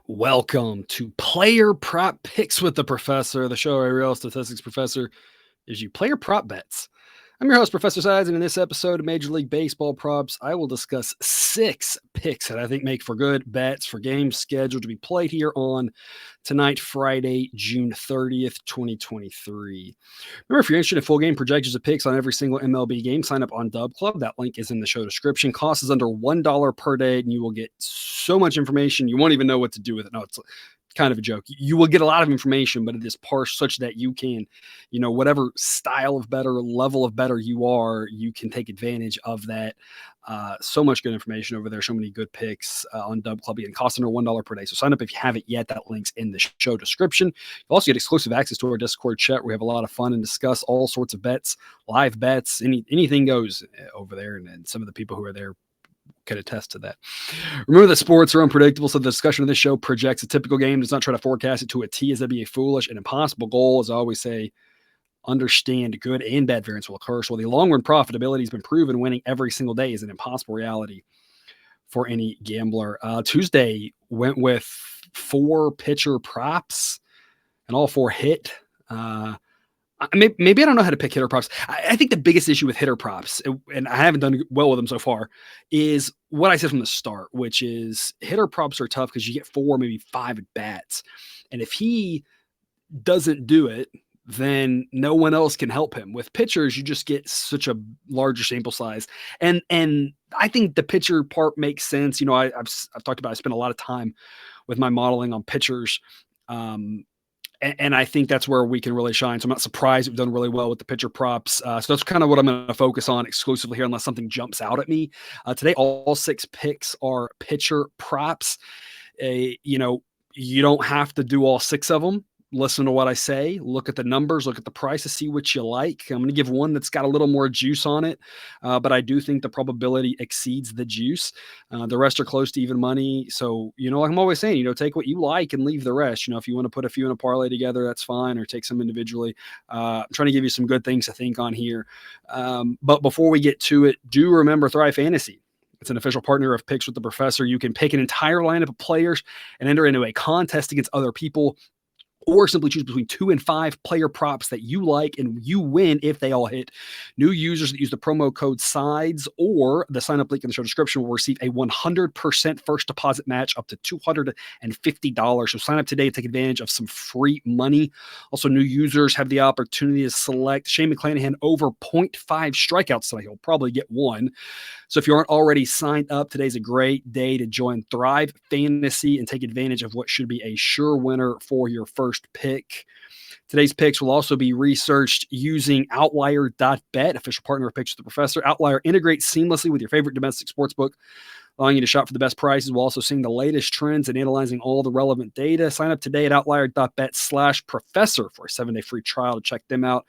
Welcome to Player Prop Picks with the Professor, the show where a real statistics professor gives you player prop bets. I'm your host, Professor Sides, and in this episode of Major League Baseball props, I will discuss 6 picks that I think make for good bets for games scheduled to be played here on tonight, Friday, June 30th, 2023. Remember, if you're interested in full game projections of picks on every single MLB game, sign up on Dub Club. That link is in the show description. Cost is under $1 per day, and you will get so much information you won't even know what to do with it. No, it's kind of a joke. You will get a lot of information, but it is parsed such that you can, whatever style of better, level of better you are, you can take advantage of that. So much good information over there. So many good picks on Dub Club. Again, cost under $1 per day. So sign up if you haven't yet. That link's in the show description. You'll also get exclusive access to our Discord chat where we have a lot of fun and discuss all sorts of bets, live bets, anything goes over there. And some of the people who are there can attest to that. Remember that sports are unpredictable, so the discussion of this show projects a typical game, does not try to forecast it to a T, as that'd be a foolish and impossible goal. As I always say, understand good and bad variance will occur. So the long-run profitability has been proven. Winning every single day is an impossible reality for any gambler. Tuesday went with 4 pitcher props, and all 4 hit. Maybe I don't know how to pick hitter props. I think the biggest issue with hitter props, and I haven't done well with them so far, is what I said from the start, which is hitter props are tough because you get 4, maybe 5 at bats. And if he doesn't do it, then no one else can help him. With pitchers, you just get such a larger sample size. And I think the pitcher part makes sense. I've talked about, I spent a lot of time with my modeling on pitchers. And I think that's where we can really shine. So I'm not surprised we've done really well with the pitcher props. So that's kind of what I'm going to focus on exclusively here, unless something jumps out at me. Today, all 6 picks are pitcher props. You don't have to do all 6 of them. Listen to what I say, look at the numbers, look at the prices, see what you like. I'm going to give one that's got a little more juice on it, but I do think the probability exceeds the juice. The rest are close to even money. So, like I'm always saying, take what you like and leave the rest. If you want to put a few in a parlay together, that's fine, or take some individually. I'm trying to give you some good things to think on here. But before we get to it, do remember Thrive Fantasy. It's an official partner of Picks with the Professor. You can pick an entire lineup of players and enter into a contest against other people, or simply choose between 2 and 5 player props that you like, and you win if they all hit. New users that use the promo code SIDES or the sign-up link in the show description will receive a 100% first deposit match up to $250. So sign up today to take advantage of some free money. Also, new users have the opportunity to select Shane McClanahan over 0.5 strikeouts tonight. He'll probably get 1. So if you aren't already signed up, today's a great day to join Thrive Fantasy and take advantage of what should be a sure winner for your first pick. Today's picks will also be researched using Outlier.bet, official partner of Picks with the Professor. Outlier integrates seamlessly with your favorite domestic sportsbook, allowing you to shop for the best prices while also seeing the latest trends and analyzing all the relevant data. Sign up today at Outlier.bet/professor for a 7-day free trial to check them out.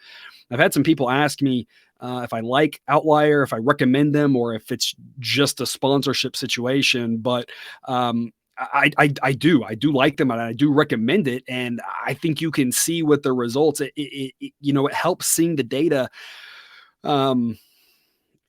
I've had some people ask me if I like Outlier, if I recommend them, or if it's just a sponsorship situation. But I do like them, and I do recommend it. And I think you can see with the results, it helps seeing the data.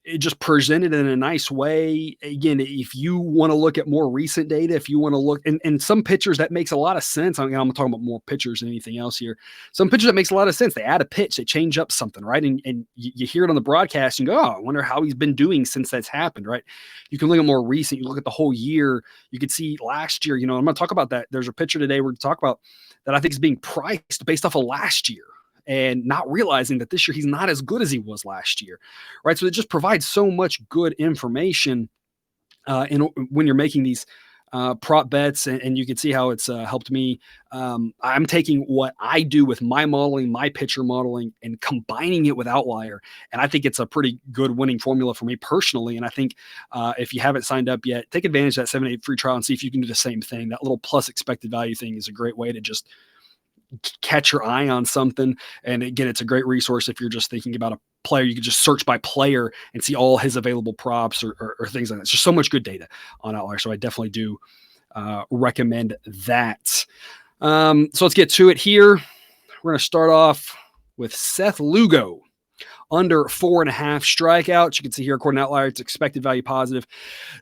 It just presented in a nice way. Again, if you want to look at more recent data, if you want to look and some pitchers, that makes a lot of sense. I'm talking about more pitchers than anything else here. Some pitchers that makes a lot of sense. They add a pitch, they change up something, right? And you hear it on the broadcast and go, oh, I wonder how he's been doing since that's happened, right? You can look at more recent, you look at the whole year. You could see last year, I'm going to talk about that. There's a pitcher today we're going to talk about that I think is being priced based off of last year, and not realizing that this year he's not as good as he was last year, right? So it just provides so much good information when you're making these prop bets, and you can see how it's helped me. I'm taking what I do with my modeling, my pitcher modeling, and combining it with Outlier, and I think it's a pretty good winning formula for me personally. And I think if you haven't signed up yet, take advantage of that 7-day free trial and see if you can do the same thing. That little plus expected value thing is a great way to just catch your eye on something. And again, it's a great resource if you're just thinking about a player. You can just search by player and see all his available props or things like that. It's just so much good data on Outlier. So I definitely do recommend that. So let's get to it here. We're going to start off with Seth Lugo under 4.5 strikeouts. You can see here, according to Outlier, it's expected value positive.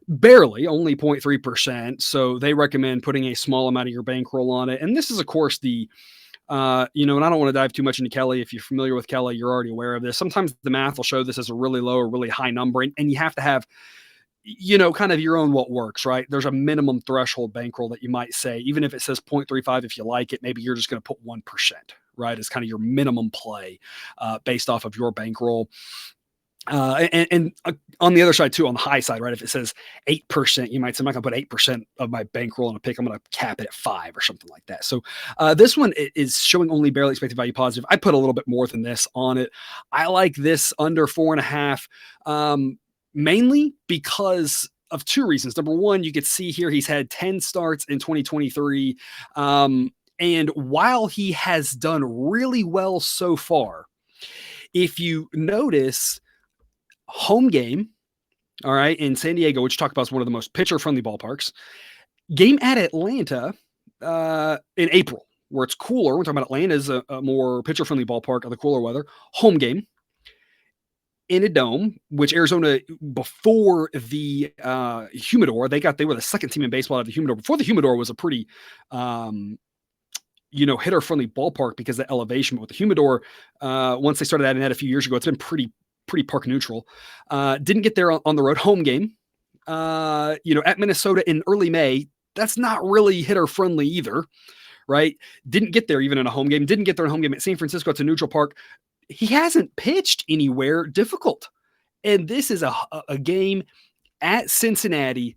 Barely, only 0.3%. So they recommend putting a small amount of your bankroll on it. And this is, of course, and I don't want to dive too much into Kelly. If you're familiar with Kelly, you're already aware of this. Sometimes the math will show this as a really low or really high number, and you have to have, kind of your own what works, right? There's a minimum threshold bankroll that you might say, even if it says 0.35, if you like it, maybe you're just going to put 1%, right? As kind of your minimum play based off of your bankroll. And on the other side too, on the high side, right? If it says 8%, you might say, I'm not gonna put 8% of my bankroll on a pick. I'm going to cap it at 5 or something like that. So this one is showing only barely expected value positive. I put a little bit more than this on it. I like this under 4.5, mainly because of two reasons. Number one, you could see here he's had 10 starts in 2023. And while he has done really well so far, if you notice, home game, all right, in San Diego, which talk about is one of the most pitcher-friendly ballparks. Game at Atlanta in April, where it's cooler. We're talking about Atlanta is a more pitcher-friendly ballpark of the cooler weather. Home game in a dome, which Arizona, before the humidor, they were the second team in baseball to have the humidor. Before the humidor was a pretty hitter-friendly ballpark because of the elevation. But with the humidor, once they started adding that a few years ago, it's been pretty park neutral. Didn't get there on the road. Home game, at Minnesota in early May. That's not really hitter friendly either, right? Didn't get there even in a home game. Didn't get there in a home game at San Francisco. It's a neutral park. He hasn't pitched anywhere difficult. And this is a game at Cincinnati.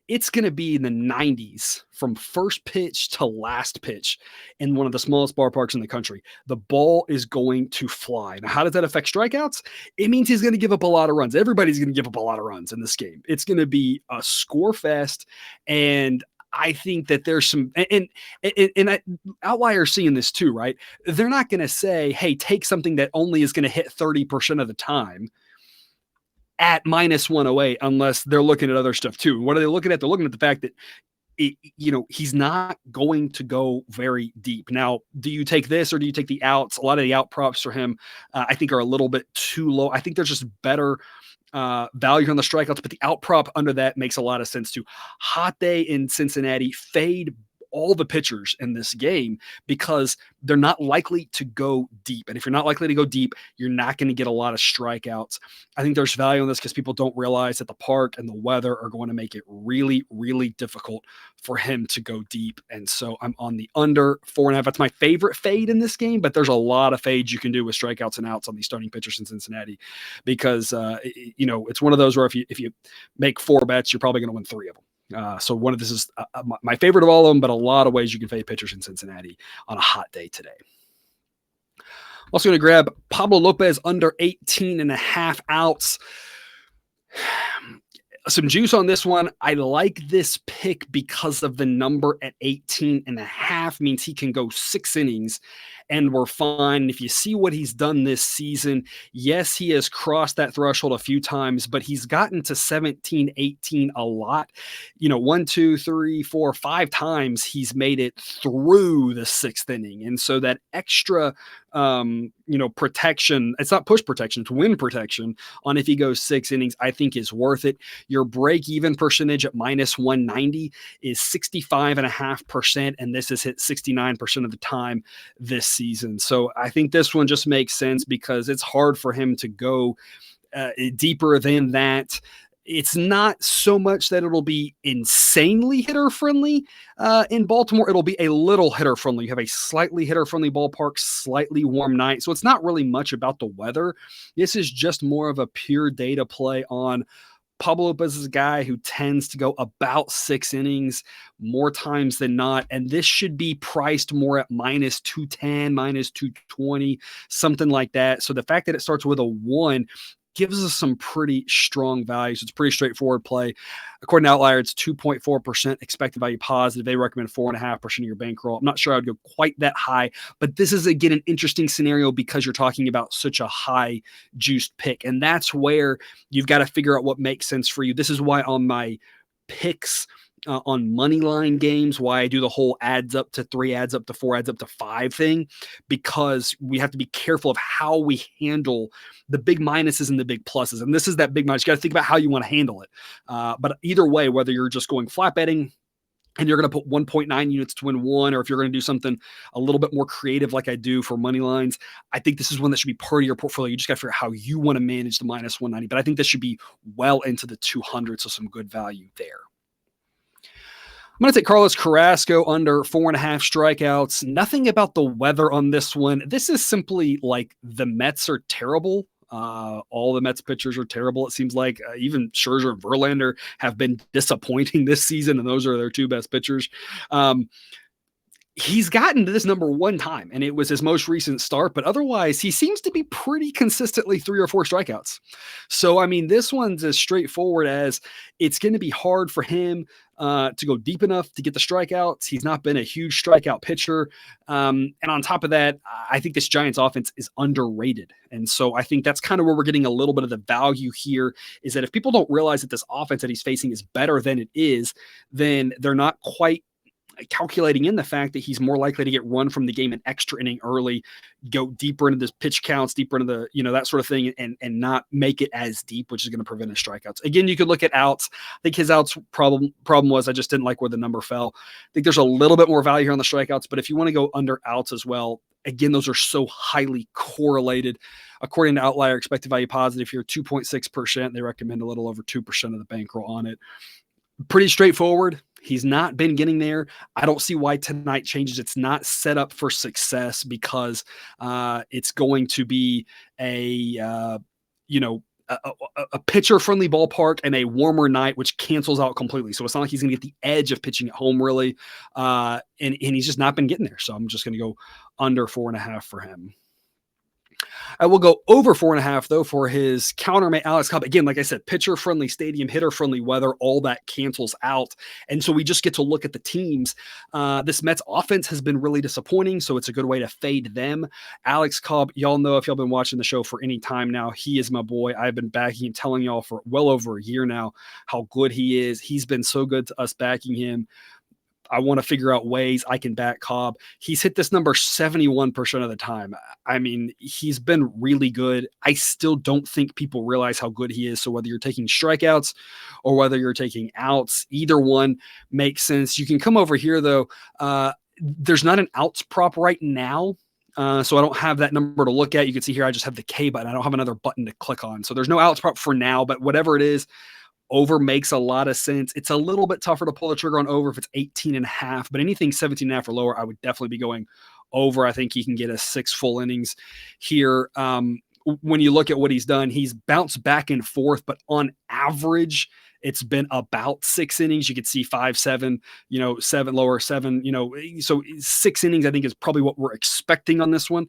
It's going to be in the 90s from first pitch to last pitch in one of the smallest ballparks in the country. The ball is going to fly. Now, how does that affect strikeouts? It means he's going to give up a lot of runs. Everybody's going to give up a lot of runs in this game. It's going to be a score fest. And I think that there's some, and Outlier seeing this too, right? They're not going to say, hey, take something that only is going to hit 30% of the time at minus 108, unless they're looking at other stuff too. What are they looking at? They're looking at the fact that he's not going to go very deep. Now, do you take this or do you take the outs? A lot of the out props for him, I think, are a little bit too low. I think there's just better value on the strikeouts, but the out prop under that makes a lot of sense too. Hot day in Cincinnati, fade all the pitchers in this game because they're not likely to go deep. And if you're not likely to go deep, you're not going to get a lot of strikeouts. I think there's value in this because people don't realize that the park and the weather are going to make it really, really difficult for him to go deep. And so I'm on the under 4.5. That's my favorite fade in this game, but there's a lot of fades you can do with strikeouts and outs on these starting pitchers in Cincinnati because, it's one of those where if you make 4 bets, you're probably going to win 3 of them. So one of this is my favorite of all of them, but a lot of ways you can fade pitchers in Cincinnati on a hot day today. Also going to grab Pablo Lopez under 18.5 outs. Some juice on this one. I like this pick because of the number at 18.5 means he can go 6 innings and we're fine. If you see what he's done this season, yes, he has crossed that threshold a few times, but he's gotten to 17, 18 a lot. 1, 2, 3, 4, 5 times he's made it through the 6th inning. And so that extra, protection, it's not push protection, it's win protection on if he goes 6 innings, I think is worth it. Your break-even percentage at minus 190 is 65.5%, and this has hit 69% of the time this season. So I think this one just makes sense because it's hard for him to go deeper than that. It's not so much that it'll be insanely hitter-friendly in Baltimore. It'll be a little hitter-friendly. You have a slightly hitter-friendly ballpark, slightly warm night. So it's not really much about the weather. This is just more of a pure data play on Pablo Lopez is a guy who tends to go about 6 innings more times than not. And this should be priced more at minus 210, minus 220, something like that. So the fact that it starts with a 1 gives us some pretty strong value. So it's a pretty straightforward play. According to Outlier, it's 2.4% expected value positive. They recommend 4.5% of your bankroll. I'm not sure I would go quite that high, but this is, again, an interesting scenario because you're talking about such a high juiced pick. And that's where you've got to figure out what makes sense for you. This is why on my picks on money line games, why I do the whole adds up to 3, adds up to 4, adds up to 5 thing, because we have to be careful of how we handle the big minuses and the big pluses. And this is that big minus. You got to think about how you want to handle it. But either way, whether you're just going flat betting and you're going to put 1.9 units to win one, or if you're going to do something a little bit more creative like I do for money lines, I think this is one that should be part of your portfolio. You just got to figure out how you want to manage the minus 190. But I think this should be well into the 200, so some good value there. I'm going to take Carlos Carrasco under 4.5 strikeouts. Nothing about the weather on this one. This is simply like the Mets are terrible. All the Mets pitchers are terrible. It seems like even Scherzer and Verlander have been disappointing this season, and those are their 2 best pitchers. He's gotten to this number 1 time, and it was his most recent start, but otherwise he seems to be pretty consistently 3 or 4 strikeouts. So, I mean, this one's as straightforward as it's going to be hard for him to go deep enough to get the strikeouts. He's not been a huge strikeout pitcher. And on top of that, I think this Giants offense is underrated. And so I think that's kind of where we're getting a little bit of the value here, is that if people don't realize that this offense that he's facing is better than it is, then they're not quite calculating in the fact that he's more likely to get run from the game an extra inning early, go deeper into the pitch counts, deeper into the, that sort of thing, and not make it as deep, which is going to prevent his strikeouts. Again, you could look at outs. I think his outs problem was I just didn't like where the number fell. I think there's a little bit more value here on the strikeouts, but if you want to go under outs as well, again, those are so highly correlated. According to Outlier, expected value positive here, 2.6%. They recommend a little over 2% of the bankroll on it. Pretty straightforward. He's not been getting there. I don't see why tonight changes. It's not set up for success because it's going to be a pitcher-friendly ballpark and a warmer night, which cancels out completely. So it's not like he's going to get the edge of pitching at home, really. And he's just not been getting there. So I'm just going to go under 4.5 for him. I will go over 4.5 though for his countermate Alex Cobb. Again, like I said, pitcher-friendly stadium, hitter-friendly weather, all that cancels out. And so we just get to look at the teams. This Mets offense has been really disappointing, so it's a good way to fade them. Alex Cobb, y'all know if y'all been watching the show for any time now, he is my boy. I've been backing him, telling y'all for well over a year now how good he is. He's been so good to us backing him. I want to figure out ways I can back Cobb. He's hit this number 71% of the time. I mean, he's been really good. I still don't think people realize how good he is. So whether you're taking strikeouts or whether you're taking outs, either one makes sense. You can come over here though. There's not an outs prop right now. So I don't have that number to look at. You can see here, I just have the K button. I don't have another button to click on. So there's no outs prop for now, but whatever it is, over makes a lot of sense. It's a little bit tougher to pull the trigger on over if it's 18.5, but anything 17.5 or lower, I would definitely be going over. I think he can get us 6 full innings here. When you look at what he's done, he's bounced back and forth, but on average, it's been about 6 innings. You could see 5, 7, 7 lower, 7, so 6 innings, I think, is probably what we're expecting on this one.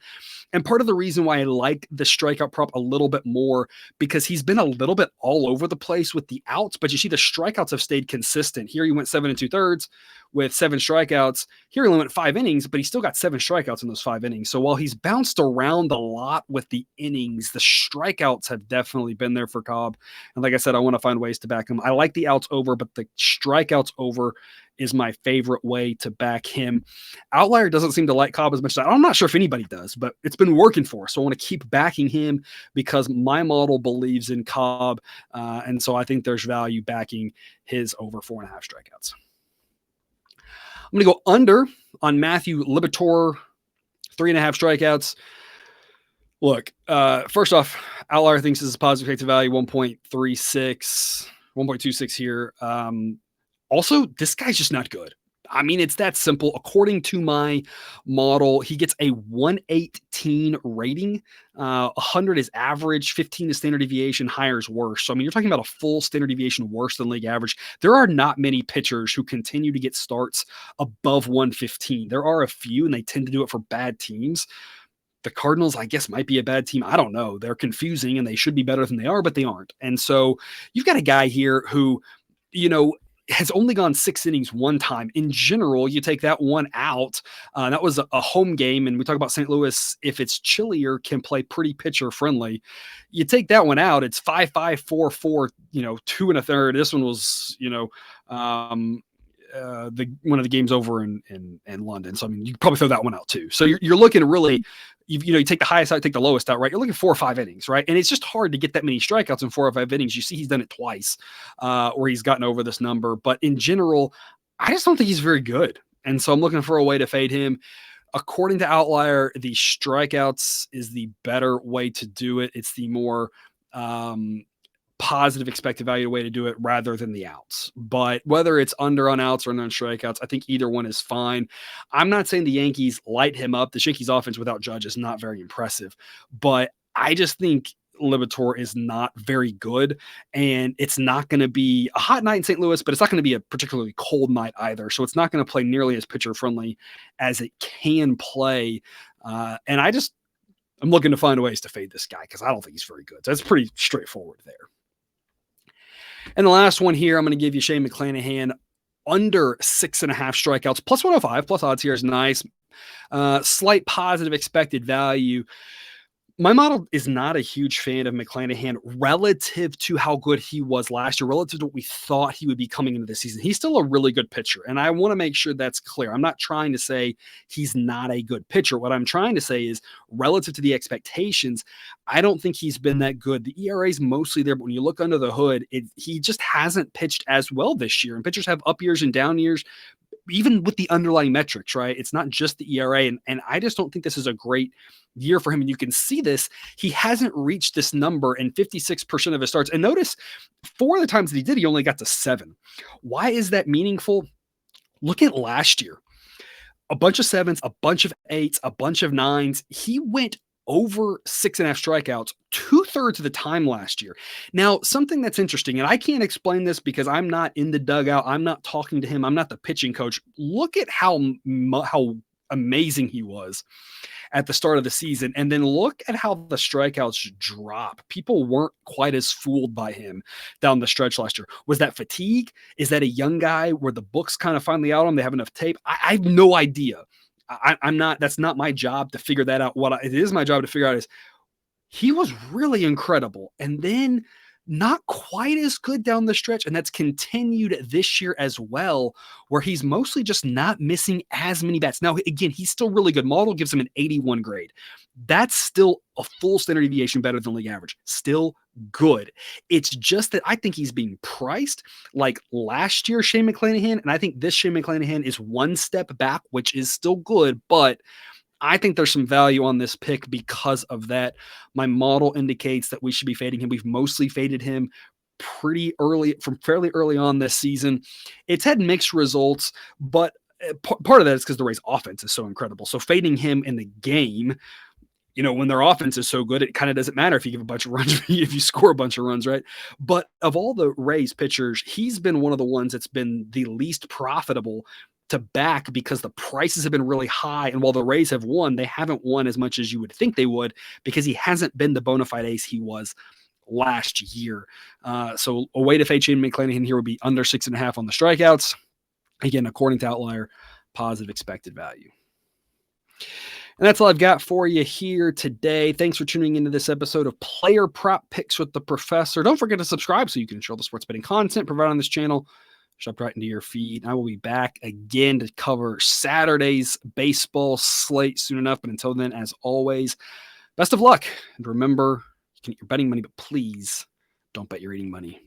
And part of the reason why I like the strikeout prop a little bit more, because he's been a little bit all over the place with the outs, but you see the strikeouts have stayed consistent. Here he went 7 2/3 with 7 strikeouts. Here he only went 5 innings, but he still got 7 strikeouts in those 5 innings. So while he's bounced around a lot with the innings, the strikeouts have definitely been there for Cobb. And like I said, I want to find ways to back him. I like the outs over, but the strikeouts over is my favorite way to back him. Outlier doesn't seem to like Cobb as much as I'm not sure if anybody does, but it's been working for us. So I want to keep backing him because my model believes in Cobb. And so I think there's value backing his over 4.5 strikeouts. I'm going to go under on Matthew Liberatore, 3.5 strikeouts. Look, first off, Outlier thinks this is a positive predictive value, 1.36, 1.26 here. Also, this guy's just not good. I mean, it's that simple. According to my model, he gets a 118 rating. 100 is average, 15 is standard deviation, higher is worse. So, I mean, you're talking about a full standard deviation worse than league average. There are not many pitchers who continue to get starts above 115. There are a few, and they tend to do it for bad teams. The Cardinals, I guess, might be a bad team. I don't know. They're confusing, and they should be better than they are, but they aren't. And so you've got a guy here who, has only gone 6 innings one time. In general, you take that one out. That was a home game, and we talk about St. Louis, if it's chillier, can play pretty pitcher friendly. You take that one out, it's 5-5, 4-4, 2 1/3. This one was, one of the games over in London. So I mean, you can probably throw that one out too. So you're looking really, you take the highest out, take the lowest out, right? You're looking 4 or 5 innings, right? And it's just hard to get that many strikeouts in 4 or 5 innings. You see, he's done it twice, where he's gotten over this number. But in general, I just don't think he's very good. And so I'm looking for a way to fade him. According to Outlier, the strikeouts is the better way to do it. It's the more positive expected value way to do it rather than the outs. But whether it's under on outs or under on strikeouts, I think either one is fine. I'm not saying the Yankees light him up. The Yankees offense without Judge is not very impressive, but I just think Liberatore is not very good, and it's not going to be a hot night in St. Louis, but it's not going to be a particularly cold night either. So it's not going to play nearly as pitcher friendly as it can play. And I'm looking to find ways to fade this guy because I don't think he's very good. So that's pretty straightforward there. And the last one here, I'm going to give you Shane McClanahan under 6.5 strikeouts, plus 105, plus odds here is nice. Slight positive expected value. My model is not a huge fan of McClanahan relative to how good he was last year, relative to what we thought he would be coming into this season. He's still a really good pitcher, and I want to make sure that's clear. I'm not trying to say he's not a good pitcher. What I'm trying to say is relative to the expectations, I don't think he's been that good. The ERA is mostly there, but when you look under the hood, he just hasn't pitched as well this year, and pitchers have up years and down years, even with the underlying metrics, right? It's not just the ERA. And I just don't think this is a great year for him. And you can see this. He hasn't reached this number in 56% of his starts. And notice 4 of the times that he did, he only got to 7. Why is that meaningful? Look at last year. A bunch of 7s, a bunch of 8s, a bunch of 9s. He went over 6.5 strikeouts 2/3 of the time last year. Now, something that's interesting, and I can't explain this because I'm not in the dugout. I'm not talking to him. I'm not the pitching coach. Look at how amazing he was at the start of the season. And then look at how the strikeouts drop. People weren't quite as fooled by him down the stretch last year. Was that fatigue? Is that a young guy where the book's kind of finally out on him? They have enough tape? I have no idea. I'm not, that's not my job to figure that out. It is my job to figure out is he was really incredible. And then not quite as good down the stretch. And that's continued this year as well, where he's mostly just not missing as many bats. Now, again, he's still really good. Model gives him an 81 grade. That's still a full standard deviation better than league average. Still good. It's just that I think he's being priced like last year Shane McClanahan, and I think this Shane McClanahan is one step back, which is still good, but I think there's some value on this pick because of that. My model indicates that we should be fading him. We've mostly faded him pretty early, from fairly early on this season. It's had mixed results, but part of that is because the Rays offense is so incredible. So fading him in the game, when their offense is so good, it kind of doesn't matter if you give a bunch of runs, if you score a bunch of runs, right? But of all the Rays pitchers, he's been one of the ones that's been the least profitable to back because the prices have been really high. And while the Rays have won, they haven't won as much as you would think they would because he hasn't been the bona fide ace he was last year. So a way to fade Shane McClanahan here would be under 6.5 on the strikeouts. Again, according to Outlier, positive expected value. And that's all I've got for you here today. Thanks for tuning into this episode of Player Prop Picks with the Professor. Don't forget to subscribe so you can ensure the sports betting content provided on this channel jump right into your feed. I will be back again to cover Saturday's baseball slate soon enough. But until then, as always, best of luck. And remember, you can get your betting money, but please don't bet your eating money.